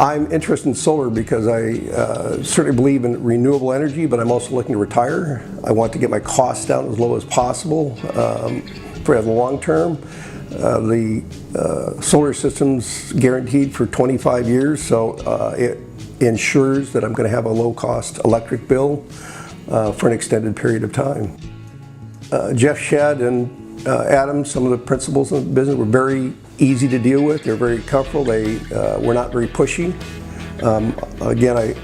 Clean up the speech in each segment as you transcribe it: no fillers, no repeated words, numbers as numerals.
I'm interested in solar because I certainly believe in renewable energy, but I'm also looking to retire. I want to get my costs down as low as possible for the long term. The solar system's guaranteed for 25 years, so it ensures that I'm going to have a low-cost electric bill for an extended period of time. Jeff Shedd and Adam, some of the principals in the business, were very easy to deal with. They're very comfortable. They were not very pushy. Again,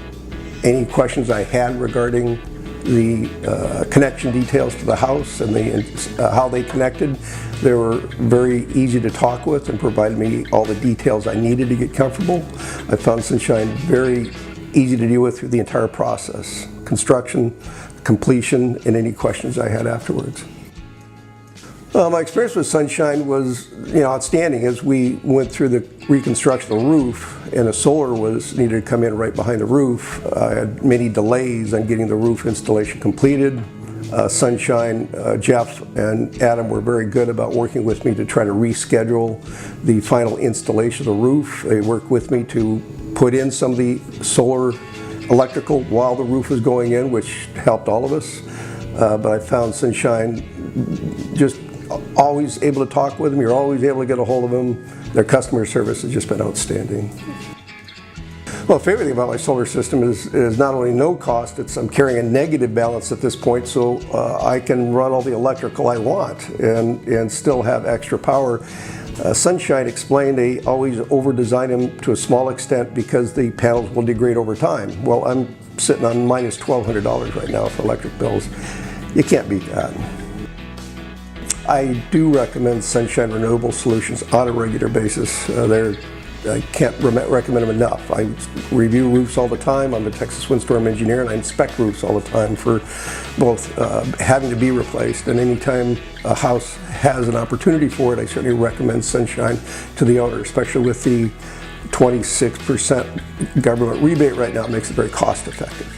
any questions I had regarding the connection details to the house and how they connected, they were very easy to talk with and provided me all the details I needed to get comfortable. I found Sunshine very easy to deal with through the entire process, construction, completion, and any questions I had afterwards. My experience with Sunshine was outstanding. As we went through the reconstruction of the roof and the solar was needed to come in right behind the roof, I had many delays on getting the roof installation completed. Sunshine, Jeff and Adam were very good about working with me to try to reschedule the final installation of the roof. They worked with me to put in some of the solar electrical while the roof was going in, which helped all of us. But I found Sunshine just always able to talk with them. You're always able to get a hold of them. Their customer service has just been outstanding. Well, the favorite thing about my solar system is not only no cost, I'm carrying a negative balance at this point, so I can run all the electrical I want and still have extra power. Sunshine explained they always over-design them to a small extent because the panels will degrade over time. Well, I'm sitting on minus $1,200 right now for electric bills. You can't beat that. I do recommend Sunshine Renewable Solutions on a regular basis. I can't recommend them enough. I review roofs all the time. I'm a Texas windstorm engineer and I inspect roofs all the time for both having to be replaced and anytime a house has an opportunity for it, I certainly recommend Sunshine to the owner, especially with the 26% government rebate right now. It makes it very cost effective.